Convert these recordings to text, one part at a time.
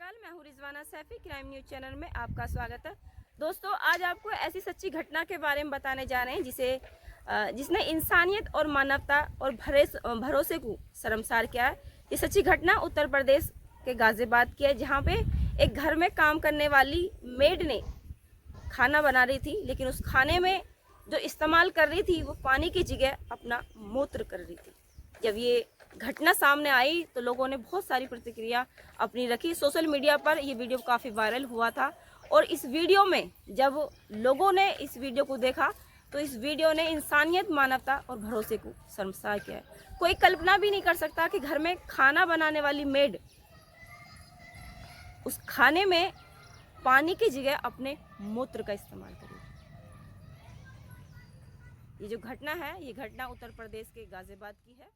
नमस्कार, मैं हूँ Rizwana Saifi. Crime news channel में आपका स्वागत है। दोस्तों, आज आपको ऐसी सच्ची घटना के बारे में बताने जा रहे हैं जिसने इंसानियत और मानवता और भरोसे को शर्मसार किया है। ये सच्ची घटना उत्तर प्रदेश के गाजियाबाद की है, जहाँ पे एक घर में काम करने वाली मेड ने खाना बना रही थी, लेकिन उस खाने में जो इस्तेमाल कर रही थी वो पानी की जगह अपना मूत्र कर रही थी। जब ये घटना सामने आई तो लोगों ने बहुत सारी प्रतिक्रिया अपनी रखी। सोशल मीडिया पर ये वीडियो काफ़ी वायरल हुआ था और इस वीडियो में जब लोगों ने इस वीडियो को देखा तो इस वीडियो ने इंसानियत, मानवता और भरोसे को शर्मसार किया है। कोई कल्पना भी नहीं कर सकता कि घर में खाना बनाने वाली मेड उस खाने में पानी की जगह अपने मूत्र का इस्तेमाल करेगी। ये जो घटना है, ये घटना उत्तर प्रदेश के गाजियाबाद की है।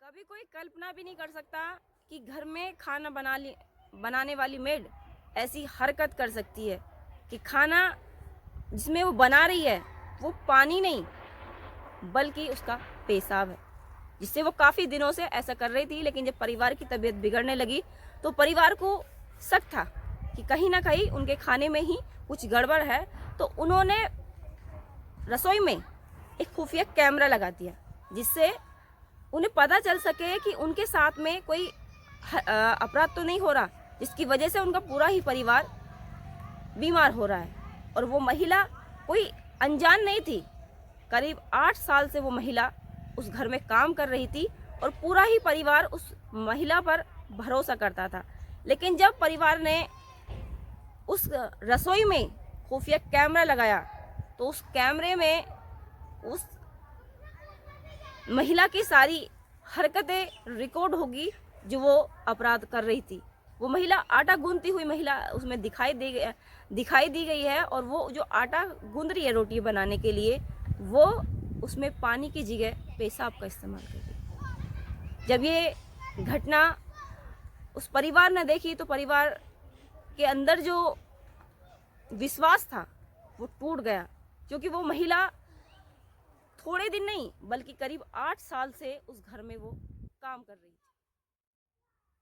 कभी कोई कल्पना भी नहीं कर सकता कि घर में खाना बनाने वाली मेड ऐसी हरकत कर सकती है कि खाना जिसमें वो बना रही है वो पानी नहीं बल्कि उसका पेशाब है, जिससे वो काफ़ी दिनों से ऐसा कर रही थी। लेकिन जब परिवार की तबीयत बिगड़ने लगी तो परिवार को शक था कि कहीं ना कहीं उनके खाने में ही कुछ गड़बड़ है, तो उन्होंने रसोई में एक खुफिया कैमरा लगा दिया, जिससे उन्हें पता चल सके कि उनके साथ में कोई अपराध तो नहीं हो रहा, जिसकी वजह से उनका पूरा ही परिवार बीमार हो रहा है। और वो महिला कोई अनजान नहीं थी। करीब 8 साल से वो महिला उस घर में काम कर रही थी और पूरा ही परिवार उस महिला पर भरोसा करता था। लेकिन जब परिवार ने उस रसोई में खुफिया कैमरा लगाया तो उस कैमरे में उस महिला की सारी हरकतें रिकॉर्ड होगी जो वो अपराध कर रही थी। वो महिला आटा गूंथती हुई महिला उसमें दिखाई दी गई है, और वो जो आटा गूंथ रही है रोटी बनाने के लिए, वो उसमें पानी की जगह पेशाब का इस्तेमाल कर रही। जब ये घटना उस परिवार ने देखी तो परिवार के अंदर जो विश्वास था वो टूट गया, क्योंकि वो महिला थोड़े दिन नहीं बल्कि करीब 8 साल से उस घर में वो काम कर रही थी।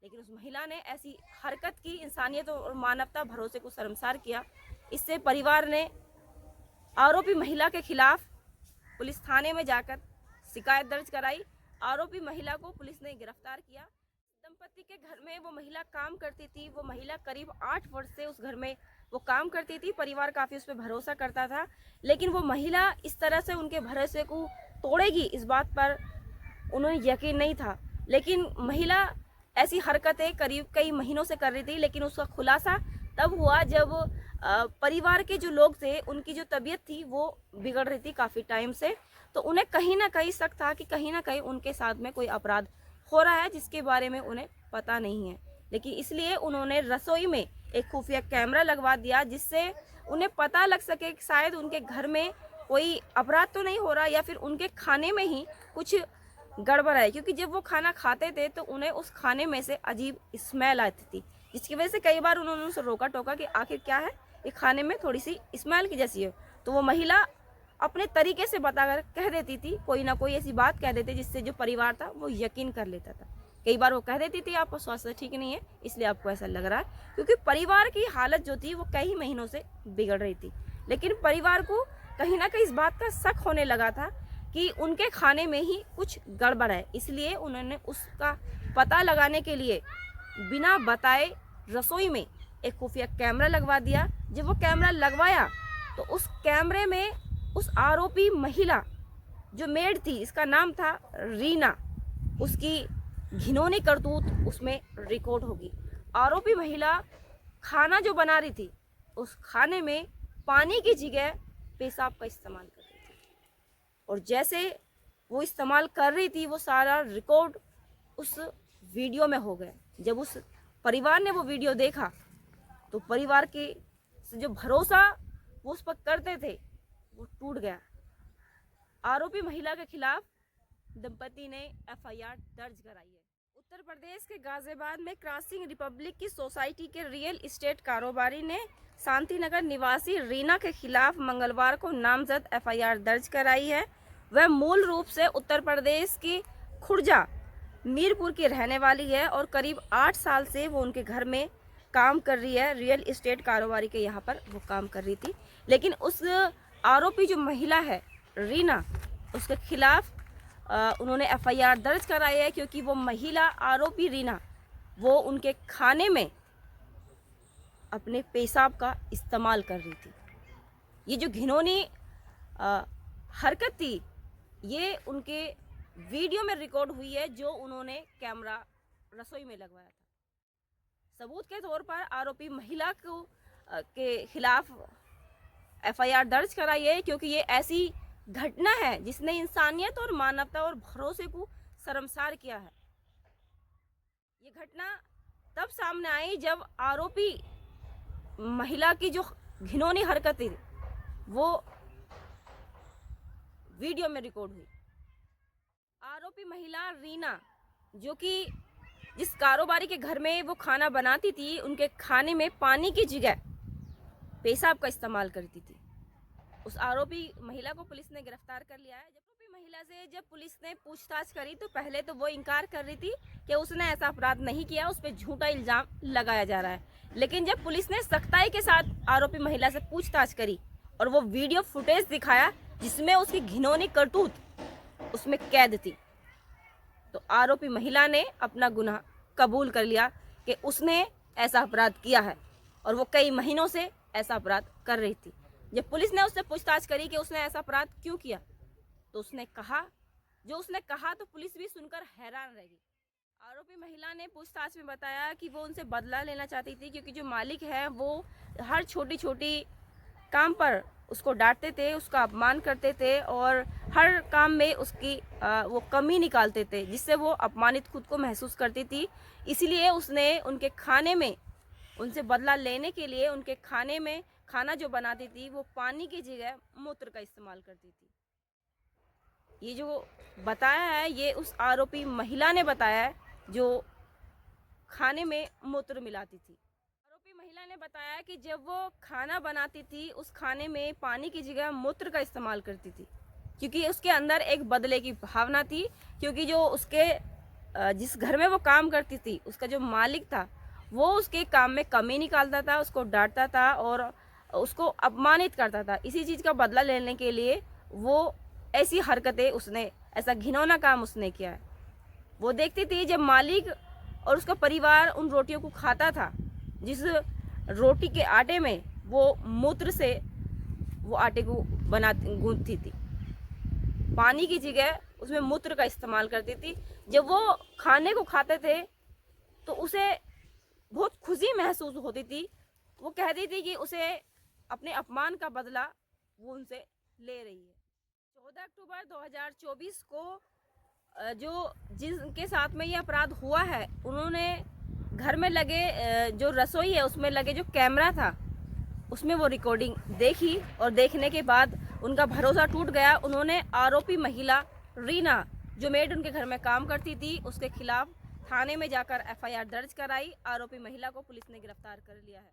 लेकिन उस महिला ने ऐसी हरकत की, इंसानियत और मानवता भरोसे को शर्मसार किया। इससे परिवार ने आरोपी महिला के खिलाफ पुलिस थाने में जाकर शिकायत दर्ज कराई। आरोपी महिला को पुलिस ने गिरफ्तार किया। दंपति के घर में वो महिला काम करती थी। वो महिला करीब 8 वर्ष से उस घर में वो काम करती थी। परिवार काफ़ी उस पर भरोसा करता था, लेकिन वो महिला इस तरह से उनके भरोसे को तोड़ेगी इस बात पर उन्हें यकीन नहीं था। लेकिन महिला ऐसी हरकतें करीब कई महीनों से कर रही थी, लेकिन उसका खुलासा तब हुआ जब परिवार के जो लोग थे उनकी जो तबीयत थी वो बिगड़ रही थी काफ़ी टाइम से, तो उन्हें कहीं ना कहीं शक था कि कहीं ना कहीं उनके साथ में कोई अपराध हो रहा है जिसके बारे में उन्हें पता नहीं है। लेकिन इसलिए उन्होंने रसोई में एक खुफिया कैमरा लगवा दिया, जिससे उन्हें पता लग सके कि शायद उनके घर में कोई अपराध तो नहीं हो रहा, या फिर उनके खाने में ही कुछ गड़बड़ है। क्योंकि जब वो खाना खाते थे तो उन्हें उस खाने में से अजीब स्मेल आती थी, जिसकी वजह से कई बार उन्होंने उनसे रोका टोका कि आखिर क्या है, ये खाने में थोड़ी सी स्मेल की जैसी है। तो वो महिला अपने तरीके से बताकर कह देती थी, कोई ना कोई ऐसी बात कह देती जिससे जो परिवार था वो यकीन कर लेता था। कई बार वो कह देती थी आपका स्वास्थ्य ठीक नहीं है इसलिए आपको ऐसा लग रहा है, क्योंकि परिवार की हालत जो थी वो कई महीनों से बिगड़ रही थी। लेकिन परिवार को कहीं ना कहीं इस बात का शक होने लगा था कि उनके खाने में ही कुछ गड़बड़ है, इसलिए उन्होंने उसका पता लगाने के लिए बिना बताए रसोई में एक खुफिया कैमरा लगवा दिया। जब वो कैमरा लगवाया तो उस कैमरे में उस आरोपी महिला जो मेड थी, इसका नाम था रीना, उसकी घिनौनी करतूत उसमें रिकॉर्ड होगी। आरोपी महिला खाना जो बना रही थी उस खाने में पानी की जगह पेशाब का इस्तेमाल कर रही थी, और जैसे वो इस्तेमाल कर रही थी वो सारा रिकॉर्ड उस वीडियो में हो गया। जब उस परिवार ने वो वीडियो देखा तो परिवार के जो भरोसा वो उस पर करते थे वो टूट गया। आरोपी महिला के खिलाफ दंपति ने एफआईआर दर्ज कराई है। उत्तर प्रदेश के गाजियाबाद में क्रॉसिंग रिपब्लिक की सोसाइटी के रियल एस्टेट कारोबारी ने शांतिनगर निवासी रीना के खिलाफ मंगलवार को नामजद एफआईआर दर्ज कराई है। वह मूल रूप से उत्तर प्रदेश की खुर्जा मीरपुर की रहने वाली है और करीब 8 साल से वो उनके घर में काम कर रही है, रियल इस्टेट कारोबारी के यहाँ पर वो काम कर रही थी। लेकिन उस आरोपी जो महिला है रीना, उसके खिलाफ उन्होंने एफआईआर दर्ज कराई है, क्योंकि वो महिला आरोपी रीना वो उनके खाने में अपने पेशाब का इस्तेमाल कर रही थी। ये जो घिनौनी हरकत थी ये उनके वीडियो में रिकॉर्ड हुई है, जो उन्होंने कैमरा रसोई में लगवाया था। सबूत के तौर पर आरोपी महिला को के खिलाफ एफआईआर दर्ज कराई है, क्योंकि ये ऐसी घटना है जिसने इंसानियत और मानवता और भरोसे को शर्मसार किया है। ये घटना तब सामने आई जब आरोपी महिला की जो घिनौनी हरकतें वो वीडियो में रिकॉर्ड हुई। आरोपी महिला रीना, जो कि जिस कारोबारी के घर में वो खाना बनाती थी, उनके खाने में पानी की जगह पेशाब का इस्तेमाल करती थी। उस आरोपी महिला को पुलिस ने गिरफ्तार कर लिया है। जब आरोपी महिला से जब पुलिस ने पूछताछ करी तो पहले तो वो इनकार कर रही थी कि उसने ऐसा अपराध नहीं किया, उस पर झूठा इल्जाम लगाया जा रहा है। लेकिन जब पुलिस ने सख्ताई के साथ आरोपी महिला से पूछताछ करी और वो वीडियो फुटेज दिखाया जिसमें उसकी घिनौनी करतूत उसमें कैद थी, तो आरोपी महिला ने अपना गुनाह कबूल कर लिया कि उसने ऐसा अपराध किया है और वो कई महीनों से ऐसा अपराध कर रही थी। जब पुलिस ने उससे पूछताछ करी कि उसने ऐसा अपराध क्यों किया, तो उसने कहा तो पुलिस भी सुनकर हैरान रह गई। आरोपी महिला ने पूछताछ में बताया कि वो उनसे बदला लेना चाहती थी, क्योंकि जो मालिक है वो हर छोटी छोटी काम पर उसको डांटते थे, उसका अपमान करते थे और हर काम में उसकी वो कमी निकालते थे, जिससे वो अपमानित खुद को महसूस करती थी। इसीलिए उसने उनके खाने में उनसे बदला लेने के लिए उनके खाने में खाना जो बनाती थी वो पानी की जगह मूत्र का इस्तेमाल करती थी। ये जो बताया है ये उस आरोपी महिला ने बताया है जो खाने में मूत्र मिलाती थी। आरोपी महिला ने बताया कि जब वो खाना बनाती थी उस खाने में पानी की जगह मूत्र का इस्तेमाल करती थी, क्योंकि उसके अंदर एक बदले की भावना थी। क्योंकि जो उसके जिस घर में वो काम करती थी उसका जो मालिक था वो उसके काम में कमी निकालता था, उसको डांटता था और उसको अपमानित करता था। इसी चीज़ का बदला लेने के लिए वो ऐसी हरकतें उसने ऐसा घिनौना काम उसने किया है। वो देखती थी जब मालिक और उसका परिवार उन रोटियों को खाता था, जिस रोटी के आटे में वो मूत्र से वो आटे को गूंथती थी, पानी की जगह उसमें मूत्र का इस्तेमाल करती थी। जब वो खाने को खाते थे तो उसे बहुत खुशी महसूस होती थी। वो कहती थी कि उसे अपने अपमान का बदला वो उनसे ले रही है। 14 अक्टूबर 2024 को जो जिनके साथ में ये अपराध हुआ है उन्होंने घर में लगे जो रसोई है उसमें लगे जो कैमरा था उसमें वो रिकॉर्डिंग देखी और देखने के बाद उनका भरोसा टूट गया। उन्होंने आरोपी महिला रीना जो मेड उनके घर में काम करती थी उसके खिलाफ थाने में जाकर एफआईआर दर्ज कराई। आरोपी महिला को पुलिस ने गिरफ्तार कर लिया है।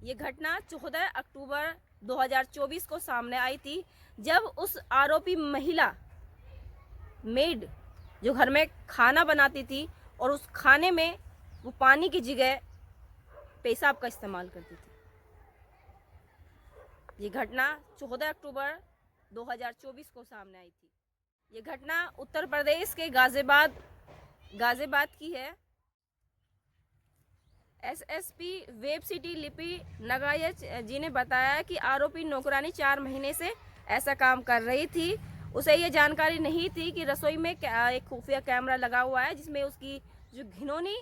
ये घटना 14 अक्टूबर 2024 को सामने आई थी, जब उस आरोपी महिला मेड जो घर में खाना बनाती थी और उस खाने में वो पानी की जगह पेशाब का इस्तेमाल करती थी। ये घटना 14 अक्टूबर 2024 को सामने आई थी। ये घटना उत्तर प्रदेश के गाजियाबाद की है। एसएसपी वेब सिटी लिपि नगायच जी ने बताया कि आरोपी नौकरानी 4 महीने से ऐसा काम कर रही थी। उसे ये जानकारी नहीं थी कि रसोई में एक खुफिया कैमरा लगा हुआ है जिसमें उसकी जो घिनौनी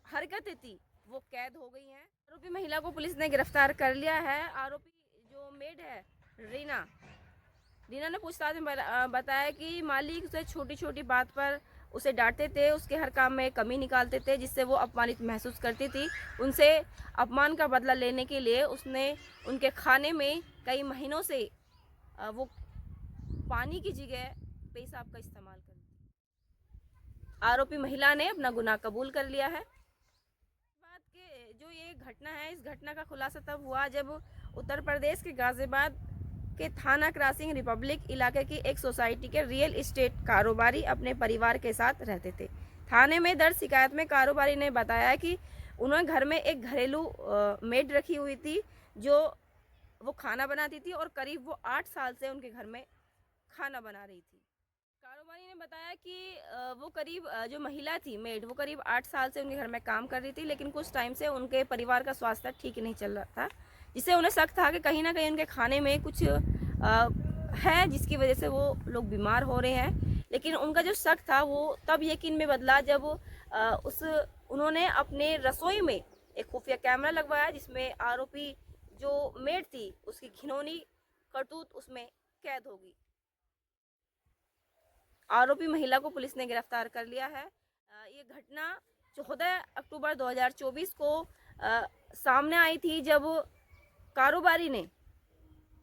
हरकतें थी वो कैद हो गई हैं। आरोपी महिला को पुलिस ने गिरफ्तार कर लिया है। आरोपी जो मेड है रीना ने पूछताछ में बताया कि मालिक उसे छोटी छोटी बात पर उसे डांटते थे, उसके हर काम में कमी निकालते थे, जिससे वो अपमानित महसूस करती थी। उनसे अपमान का बदला लेने के लिए उसने उनके खाने में कई महीनों से वो पानी की जगह पेशाब का इस्तेमाल कर दिया। आरोपी महिला ने अपना गुनाह कबूल कर लिया है। बात के जो ये घटना है, इस घटना का खुलासा तब हुआ जब उत्तर प्रदेश के गाजियाबाद के थाना क्रॉसिंग रिपब्लिक इलाके की एक सोसाइटी के रियल एस्टेट कारोबारी अपने परिवार के साथ रहते थे। थाने में दर्ज शिकायत में कारोबारी ने बताया कि उन्होंने घर में एक घरेलू मेड रखी हुई थी जो वो खाना बनाती थी और करीब वो 8 साल से उनके घर में खाना बना रही थी। कारोबारी ने बताया कि वो करीब जो महिला थी मेड वो करीब 8 साल से उनके घर में काम कर रही थी, लेकिन कुछ टाइम से उनके परिवार का स्वास्थ्य ठीक नहीं चल रहा था, जिससे उन्हें शक था कि कहीं ना कहीं उनके खाने में कुछ है जिसकी वजह से वो लोग बीमार हो रहे हैं। लेकिन उनका जो शक था वो तब यकीन में बदला जब उन्होंने अपने रसोई में एक खुफिया कैमरा लगवाया जिसमें आरोपी जो मेड थी उसकी घिनौनी करतूत उसमें कैद होगी। आरोपी महिला को पुलिस ने गिरफ्तार कर लिया है। ये घटना 14 अक्टूबर 2024 को सामने आई थी जब कारोबारी ने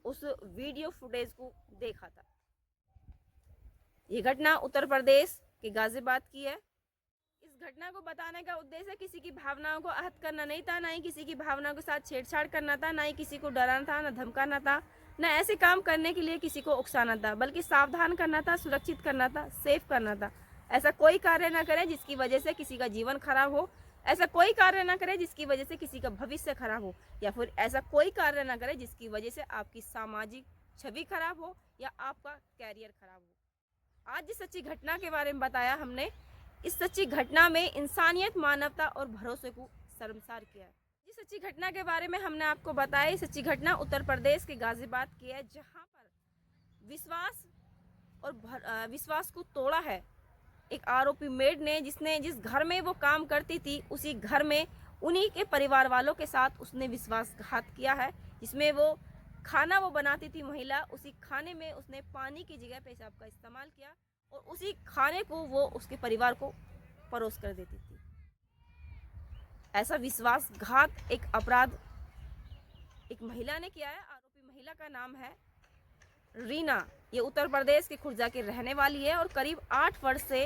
उस वीडियो फुटेज को देखा था। ये घटना उत्तर प्रदेश के गाजियाबाद की है। इस घटना को बताने का उद्देश्य किसी की भावनाओं को आहत करना नहीं था, ना ही किसी की भावनाओं के साथ छेड़छाड़ करना था, ना ही किसी को डराना था, ना धमकाना था, ना ऐसे काम करने के लिए किसी को उकसाना था, बल्कि सावधान करना था, सुरक्षित करना था, सेफ करना था। ऐसा कोई कार्य ना करें जिसकी वजह से किसी का जीवन खराब हो, ऐसा कोई कार्य ना करें जिसकी वजह से किसी का भविष्य खराब हो, या फिर ऐसा कोई कार्य ना करें जिसकी वजह से आपकी सामाजिक छवि खराब हो या आपका कैरियर खराब हो। आज जिस सच्ची घटना के बारे में बताया हमने, इस सच्ची घटना में इंसानियत, मानवता और भरोसे को शर्मसार किया है। जिस सच्ची घटना के बारे में हमने आपको बताया, सच्ची घटना उत्तर प्रदेश के गाजियाबाद की है, जहां पर विश्वास को तोड़ा है एक आरोपी मेड ने, जिस घर में वो काम करती थी उसी घर में उन्हीं के परिवार वालों के साथ उसने विश्वासघात किया है। जिसमें वो खाना वो बनाती थी महिला, उसी खाने में उसने पानी की जगह पेशाब का इस्तेमाल किया और उसी खाने को वो उसके परिवार को परोस कर देती थी। ऐसा विश्वासघात एक अपराध एक महिला ने किया है। आरोपी महिला का नाम है रीना। ये उत्तर प्रदेश के खुर्जा की रहने वाली है और करीब 8 वर्ष से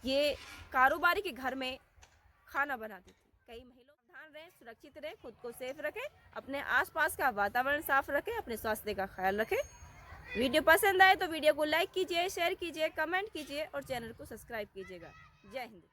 ये कारोबारी के घर में खाना बनाती थी। कई महिलाओं सावधान रहें, सुरक्षित रहें, खुद को सेफ रखें, अपने आसपास का वातावरण साफ रखें, अपने स्वास्थ्य का ख्याल रखें। वीडियो पसंद आए तो वीडियो को लाइक कीजिए, शेयर कीजिए, कमेंट कीजिए और चैनल को सब्सक्राइब कीजिएगा। जय हिंद।